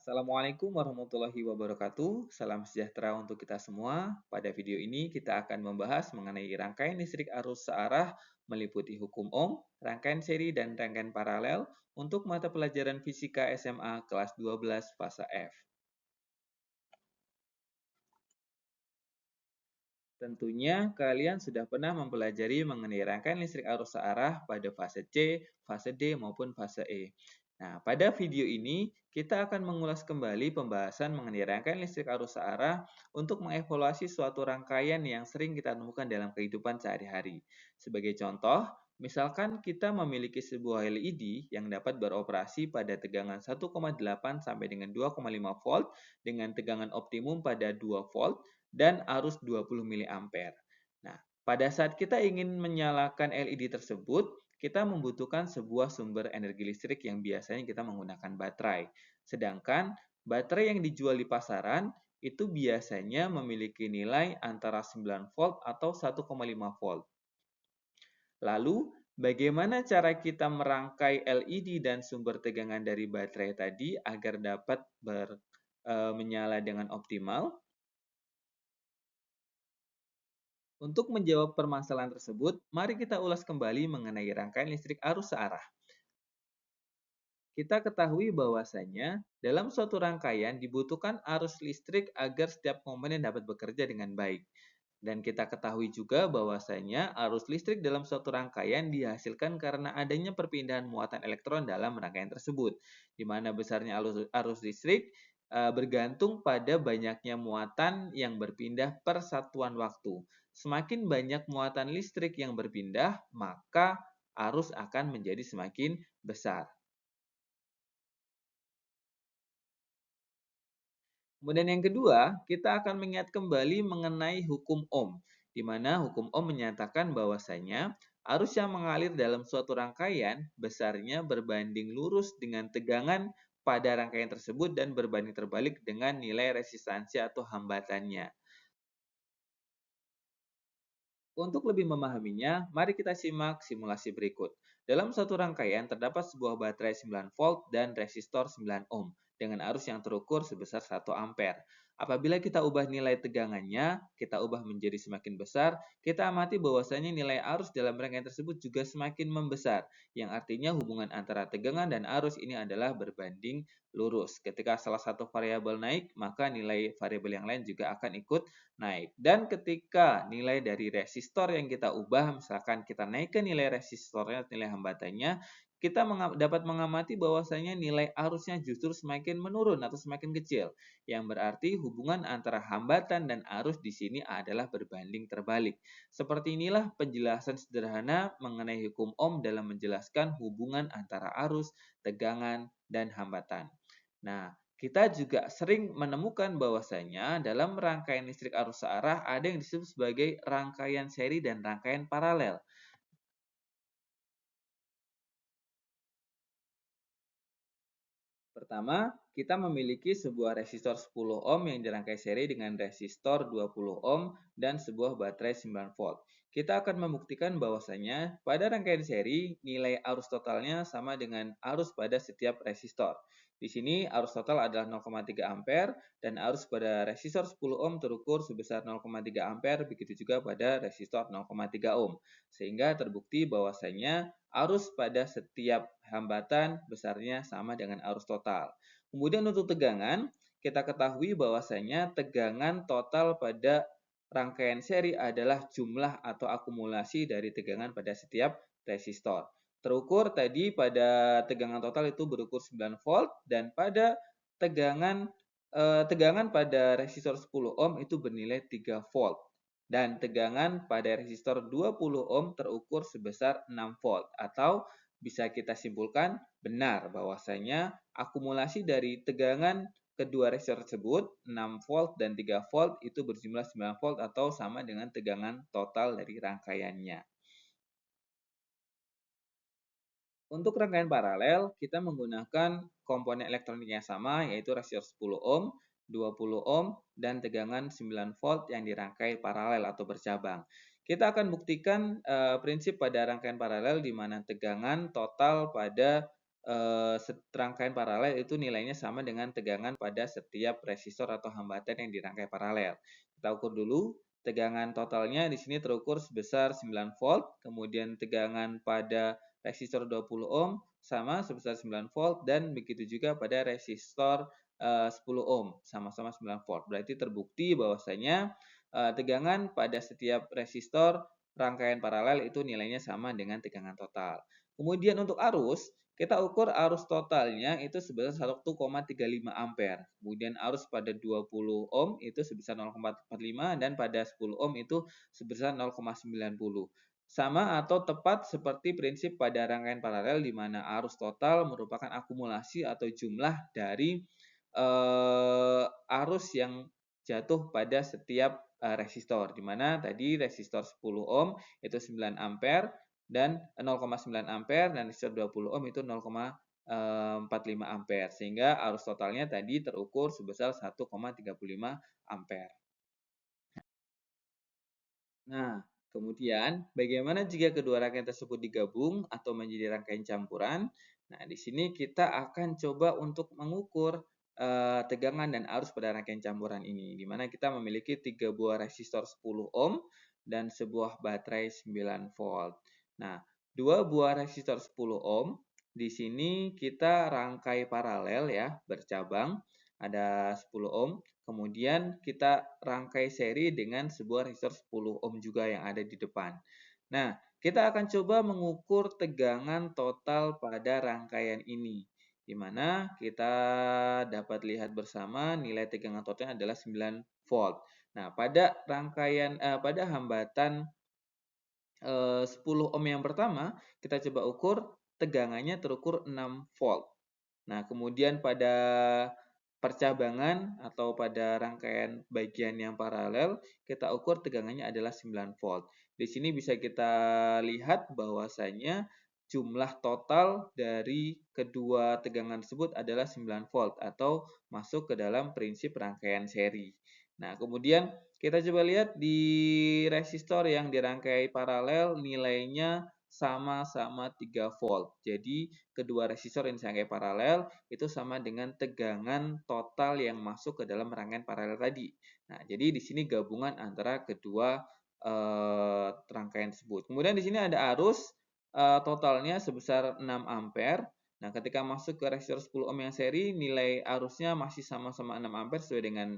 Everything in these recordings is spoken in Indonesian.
Assalamualaikum warahmatullahi wabarakatuh. Salam sejahtera untuk kita semua. Pada video ini kita akan membahas mengenai rangkaian listrik arus searah meliputi hukum Ohm, rangkaian seri dan rangkaian paralel untuk mata pelajaran fisika SMA kelas 12 fase F. Tentunya kalian sudah pernah mempelajari mengenai rangkaian listrik arus searah pada fase C, fase D, maupun fase E. Nah, pada video ini kita akan mengulas kembali pembahasan mengenai rangkaian listrik arus searah untuk mengevaluasi suatu rangkaian yang sering kita temukan dalam kehidupan sehari-hari. Sebagai contoh, misalkan kita memiliki sebuah LED yang dapat beroperasi pada tegangan 1,8 sampai dengan 2,5 volt dengan tegangan optimum pada 2 volt dan arus 20 mA. Nah, pada saat kita ingin menyalakan LED tersebut, kita membutuhkan sebuah sumber energi listrik yang biasanya kita menggunakan baterai. Sedangkan baterai yang dijual di pasaran itu biasanya memiliki nilai antara 9 volt atau 1,5 volt. Lalu, bagaimana cara kita merangkai LED dan sumber tegangan dari baterai tadi agar dapat menyala dengan optimal? Untuk menjawab permasalahan tersebut, mari kita ulas kembali mengenai rangkaian listrik arus searah. Kita ketahui bahwasanya dalam suatu rangkaian dibutuhkan arus listrik agar setiap komponen dapat bekerja dengan baik. Dan kita ketahui juga bahwasanya arus listrik dalam suatu rangkaian dihasilkan karena adanya perpindahan muatan elektron dalam rangkaian tersebut, di mana besarnya arus listrik bergantung pada banyaknya muatan yang berpindah per satuan waktu. Semakin banyak muatan listrik yang berpindah, maka arus akan menjadi semakin besar. Kemudian yang kedua, kita akan mengingat kembali mengenai hukum Ohm, di mana hukum Ohm menyatakan bahwasanya arus yang mengalir dalam suatu rangkaian besarnya berbanding lurus dengan tegangan pada rangkaian tersebut dan berbanding terbalik dengan nilai resistansi atau hambatannya. Untuk lebih memahaminya, mari kita simak simulasi berikut. Dalam satu rangkaian terdapat sebuah baterai 9 volt dan resistor 9 ohm dengan arus yang terukur sebesar 1 ampere. Apabila kita ubah nilai tegangannya, kita ubah menjadi semakin besar, kita amati bahwasanya nilai arus dalam rangkaian tersebut juga semakin membesar, yang artinya hubungan antara tegangan dan arus ini adalah berbanding lurus. Ketika salah satu variabel naik, maka nilai variabel yang lain juga akan ikut naik. Dan ketika nilai dari resistor yang kita ubah, misalkan kita naikkan nilai resistornya, nilai hambatannya, kita dapat mengamati bahwasanya nilai arusnya justru semakin menurun atau semakin kecil. Yang berarti hubungan antara hambatan dan arus di sini adalah berbanding terbalik. Seperti inilah penjelasan sederhana mengenai hukum Ohm dalam menjelaskan hubungan antara arus, tegangan, dan hambatan. Nah, kita juga sering menemukan bahwasanya dalam rangkaian listrik arus searah ada yang disebut sebagai rangkaian seri dan rangkaian paralel. Pertama, kita memiliki sebuah resistor 10 ohm yang dirangkai seri dengan resistor 20 ohm dan sebuah baterai 9 volt. Kita akan membuktikan bahwasanya pada rangkaian seri nilai arus totalnya sama dengan arus pada setiap resistor. Di sini arus total adalah 0,3 ampere dan arus pada resistor 10 ohm terukur sebesar 0,3 ampere, begitu juga pada resistor 0,3 ohm. Sehingga terbukti bahwasanya arus pada setiap hambatan besarnya sama dengan arus total. Kemudian untuk tegangan, kita ketahui bahwasanya tegangan total pada rangkaian seri adalah jumlah atau akumulasi dari tegangan pada setiap resistor. Terukur tadi pada tegangan total itu berukur 9 volt dan pada tegangan pada resistor 10 ohm itu bernilai 3 volt. Dan tegangan pada resistor 20 ohm terukur sebesar 6 volt atau bisa kita simpulkan benar bahwasanya akumulasi dari tegangan kedua resistor tersebut 6 volt dan 3 volt itu berjumlah 9 volt atau sama dengan tegangan total dari rangkaiannya. Untuk rangkaian paralel, kita menggunakan komponen elektronik yang sama, yaitu resistor 10 ohm, 20 ohm, dan tegangan 9 volt yang dirangkai paralel atau bercabang. Kita akan buktikan prinsip pada rangkaian paralel di mana tegangan total pada rangkaian paralel itu nilainya sama dengan tegangan pada setiap resistor atau hambatan yang dirangkai paralel. Kita ukur dulu. Tegangan totalnya di sini terukur sebesar 9 volt, kemudian tegangan pada resistor 20 ohm sama sebesar 9 volt, dan begitu juga pada resistor 10 ohm sama-sama 9 volt. Berarti terbukti bahwasanya tegangan pada setiap resistor rangkaian paralel itu nilainya sama dengan tegangan total. Kemudian untuk arus, kita ukur arus totalnya itu sebesar 1,35 ampere. Kemudian arus pada 20 ohm itu sebesar 0,45 dan pada 10 ohm itu sebesar 0,90. Sama atau tepat seperti prinsip pada rangkaian paralel di mana arus total merupakan akumulasi atau jumlah dari arus yang jatuh pada setiap resistor, di mana tadi resistor 10 ohm itu 9 ampere dan 0,9 ampere, dan resistor 20 ohm itu 0,45 ampere, sehingga arus totalnya tadi terukur sebesar 1,35 ampere. Nah, kemudian bagaimana jika kedua rangkaian tersebut digabung atau menjadi rangkaian campuran? Nah, di sini kita akan coba untuk mengukur tegangan dan arus pada rangkaian campuran ini, di mana kita memiliki 3 buah resistor 10 ohm dan sebuah baterai 9 volt. Nah, 2 buah resistor 10 ohm di sini kita rangkai paralel ya, bercabang, ada 10 ohm. Kemudian kita rangkai seri dengan sebuah resistor 10 ohm juga yang ada di depan. Nah, kita akan coba mengukur tegangan total pada rangkaian ini, di mana kita dapat lihat bersama nilai tegangan totalnya adalah 9 volt. Nah, pada hambatan 10 ohm yang pertama, kita coba ukur tegangannya terukur 6 volt. Nah, kemudian pada percabangan atau pada rangkaian bagian yang paralel, kita ukur tegangannya adalah 9 volt. Di sini bisa kita lihat bahwasanya jumlah total dari kedua tegangan tersebut adalah 9 volt atau masuk ke dalam prinsip rangkaian seri. Nah, kemudian kita coba lihat di resistor yang dirangkai paralel nilainya sama-sama 3 volt. Jadi, kedua resistor yang dirangkai paralel itu sama dengan tegangan total yang masuk ke dalam rangkaian paralel tadi. Nah, jadi di sini gabungan antara kedua rangkaian tersebut. Kemudian di sini ada arus totalnya sebesar 6 ampere. Nah, ketika masuk ke resistor 10 ohm yang seri, nilai arusnya masih sama-sama 6 ampere sesuai dengan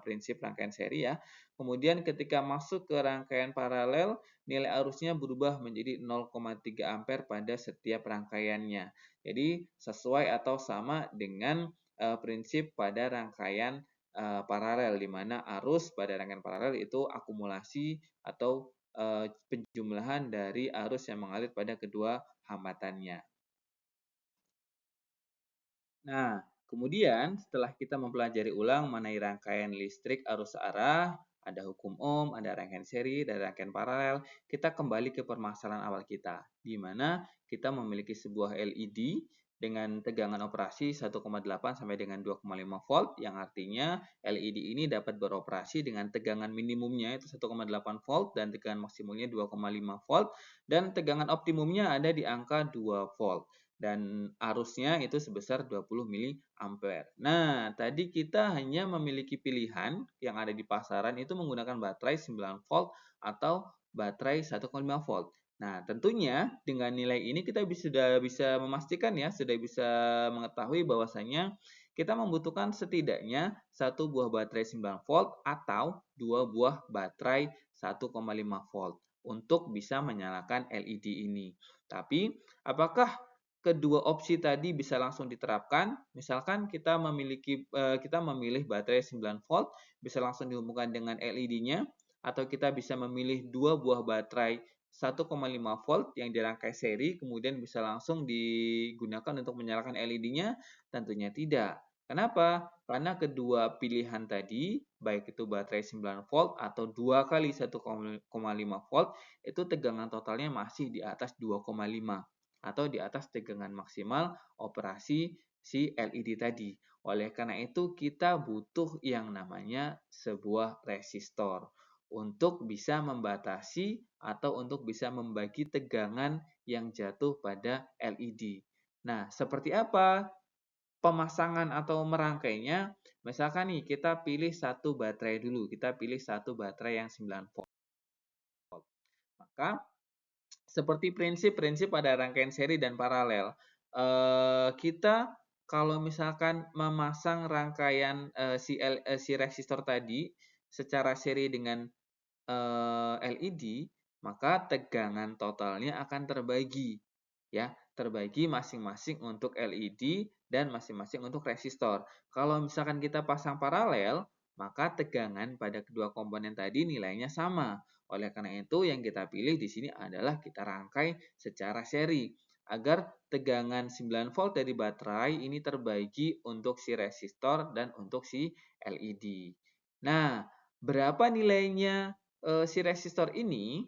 prinsip rangkaian seri ya. Kemudian ketika masuk ke rangkaian paralel, nilai arusnya berubah menjadi 0,3 ampere pada setiap rangkaiannya. Jadi sesuai atau sama dengan prinsip pada rangkaian paralel, di mana arus pada rangkaian paralel itu akumulasi atau penjumlahan dari arus yang mengalir pada kedua hambatannya. Nah, kemudian setelah kita mempelajari ulang mengenai rangkaian listrik arus arah, ada hukum ohm, ada rangkaian seri, dan rangkaian paralel, kita kembali ke permasalahan awal kita, di mana kita memiliki sebuah LED dengan tegangan operasi 1,8 sampai dengan 2,5 volt, yang artinya LED ini dapat beroperasi dengan tegangan minimumnya itu 1,8 volt dan tegangan maksimumnya 2,5 volt, dan tegangan optimumnya ada di angka 2 volt. Dan arusnya itu sebesar 20 mA. Nah, tadi kita hanya memiliki pilihan yang ada di pasaran itu menggunakan baterai 9 volt atau baterai 1,5 volt. Nah, tentunya dengan nilai ini kita sudah bisa memastikan ya, sudah bisa mengetahui bahwasanya kita membutuhkan setidaknya satu buah baterai 9 volt atau dua buah baterai 1,5 volt untuk bisa menyalakan LED ini. Tapi, apakah kedua opsi tadi bisa langsung diterapkan? Misalkan kita memilih baterai 9 volt bisa langsung dihubungkan dengan LED-nya, atau kita bisa memilih dua buah baterai 1,5 volt yang dirangkai seri kemudian bisa langsung digunakan untuk menyalakan LED-nya? Tentunya tidak. Kenapa? Karena kedua pilihan tadi, baik itu baterai 9 volt atau 2 kali 1,5 volt, itu tegangan totalnya masih di atas 2,5 atau di atas tegangan maksimal operasi si LED tadi. Oleh karena itu, kita butuh yang namanya sebuah resistor untuk bisa membatasi atau untuk bisa membagi tegangan yang jatuh pada LED. Nah, seperti apa pemasangan atau merangkainya? Misalkan nih, kita pilih satu baterai dulu. Kita pilih satu baterai yang 9 volt. Maka, seperti prinsip-prinsip pada rangkaian seri dan paralel, kita kalau misalkan memasang rangkaian si resistor tadi secara seri dengan LED, maka tegangan totalnya akan terbagi, ya, terbagi masing-masing untuk LED dan masing-masing untuk resistor. Kalau misalkan kita pasang paralel, maka tegangan pada kedua komponen tadi nilainya sama. Oleh karena itu, yang kita pilih di sini adalah kita rangkai secara seri agar tegangan 9 volt dari baterai ini terbagi untuk si resistor dan untuk si LED. Nah, berapa nilainya si resistor ini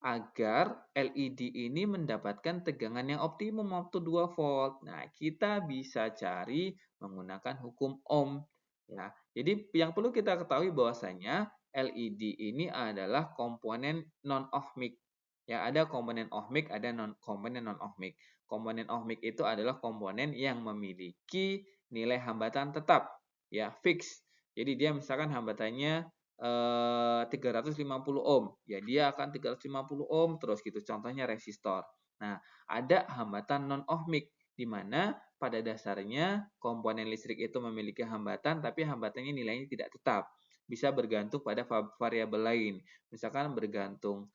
agar LED ini mendapatkan tegangan yang optimum waktu 2 volt. Nah, kita bisa cari menggunakan hukum Ohm, ya. Jadi yang perlu kita ketahui bahwasanya LED ini adalah komponen non-ohmik. Ya, ada komponen ohmik, ada komponen non-ohmik. Komponen ohmik itu adalah komponen yang memiliki nilai hambatan tetap, ya, fix. Jadi dia misalkan hambatannya 350 ohm, ya dia akan 350 ohm terus gitu. Contohnya resistor. Nah, ada hambatan non-ohmik di mana pada dasarnya komponen listrik itu memiliki hambatan tapi hambatannya nilainya tidak tetap. Bisa bergantung pada variabel lain. Misalkan bergantung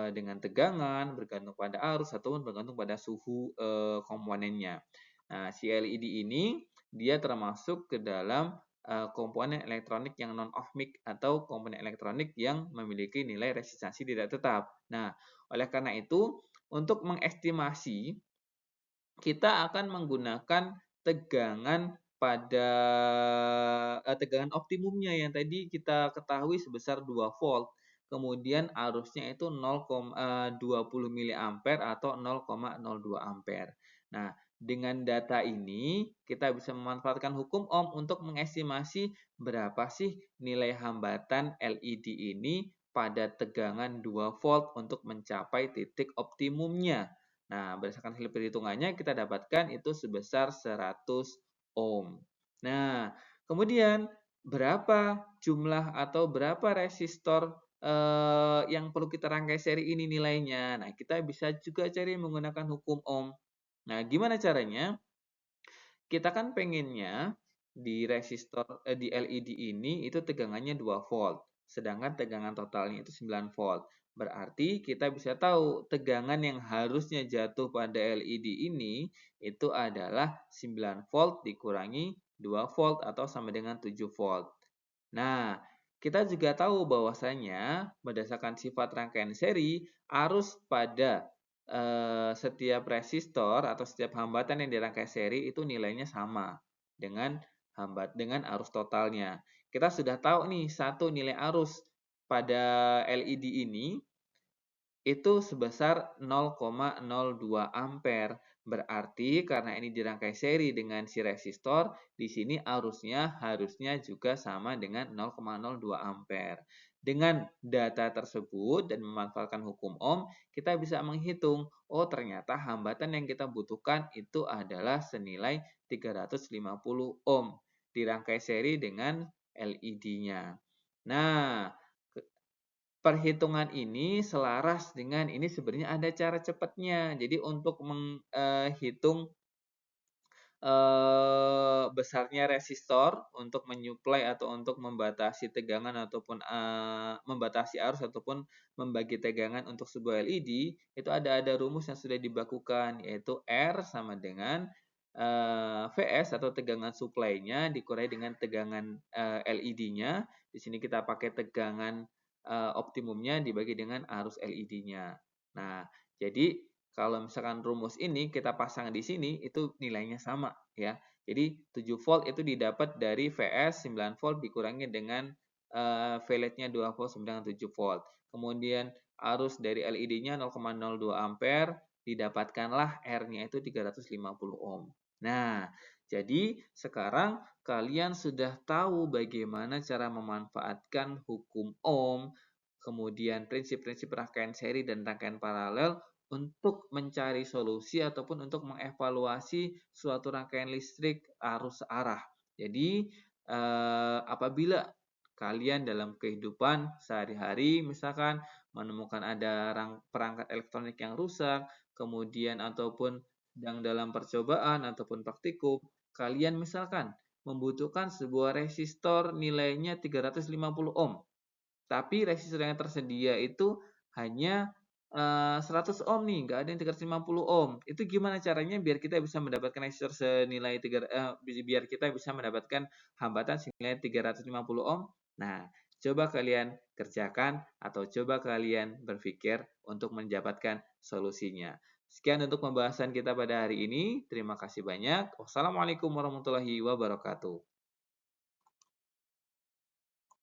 dengan tegangan, bergantung pada arus ataupun bergantung pada suhu komponennya. Nah, si LED ini dia termasuk ke dalam komponen elektronik yang non-ohmik atau komponen elektronik yang memiliki nilai resistansi tidak tetap. Nah, oleh karena itu, untuk mengestimasi, kita akan menggunakan tegangan pada tegangan optimumnya yang tadi kita ketahui sebesar 2 volt. Kemudian arusnya itu 0,20 mA atau 0,02 ampere. Nah, dengan data ini, kita bisa memanfaatkan hukum Ohm untuk mengestimasi berapa sih nilai hambatan LED ini pada tegangan 2 volt untuk mencapai titik optimumnya. Nah, berdasarkan hasil perhitungannya, kita dapatkan itu sebesar 100 ohm. Nah, kemudian berapa jumlah atau berapa resistor yang perlu kita rangkai seri ini nilainya? Nah, kita bisa juga cari menggunakan hukum Ohm. Nah, gimana caranya? Kita kan pengennya di di LED ini itu tegangannya 2 volt, sedangkan tegangan totalnya itu 9 volt. Berarti kita bisa tahu tegangan yang harusnya jatuh pada LED ini itu adalah 9 volt dikurangi 2 volt atau sama dengan 7 volt. Nah, kita juga tahu bahwasanya berdasarkan sifat rangkaian seri, arus pada setiap resistor atau setiap hambatan yang dirangkai seri itu nilainya sama dengan dengan arus totalnya. Kita sudah tahu nih satu nilai arus pada LED ini itu sebesar 0,02 ampere. Berarti karena ini dirangkai seri dengan si resistor, di sini arusnya harusnya juga sama dengan 0,02 ampere. Dengan data tersebut dan memanfaatkan hukum Ohm, kita bisa menghitung, oh ternyata hambatan yang kita butuhkan itu adalah senilai 350 ohm dirangkai seri dengan LED-nya. Nah, perhitungan ini selaras dengan ini sebenarnya ada cara cepatnya. Jadi untuk menghitung besarnya resistor untuk menyuplai atau untuk membatasi tegangan ataupun membatasi arus ataupun membagi tegangan untuk sebuah LED, itu ada rumus yang sudah dibakukan, yaitu R sama dengan Vs atau tegangan suplainya dikurangi dengan tegangan LED-nya. Di sini kita pakai tegangan optimumnya dibagi dengan arus LED-nya. Nah, jadi kalau misalkan rumus ini kita pasang di sini itu nilainya sama ya. Jadi 7 volt itu didapat dari Vs 9 volt dikurangi dengan veltnya 2 volt sama dengan 7 volt. Kemudian arus dari LED-nya 0,02 ampere didapatkanlah R-nya itu 350 ohm. Nah, jadi sekarang kalian sudah tahu bagaimana cara memanfaatkan hukum Ohm, kemudian prinsip-prinsip rangkaian seri dan rangkaian paralel untuk mencari solusi ataupun untuk mengevaluasi suatu rangkaian listrik arus arah. Jadi, apabila kalian dalam kehidupan sehari-hari misalkan menemukan ada perangkat elektronik yang rusak, kemudian ataupun sedang dalam percobaan ataupun praktikum, kalian misalkan membutuhkan sebuah resistor nilainya 350 ohm. Tapi resistor yang tersedia itu hanya 100 ohm nih, nggak ada yang 350 ohm. Itu gimana caranya biar kita bisa mendapatkan resistor senilai biar kita bisa mendapatkan hambatan senilai 350 ohm? Nah, coba kalian kerjakan atau coba kalian berpikir untuk mendapatkan solusinya. Sekian untuk pembahasan kita pada hari ini. Terima kasih banyak. Wassalamualaikum warahmatullahi wabarakatuh.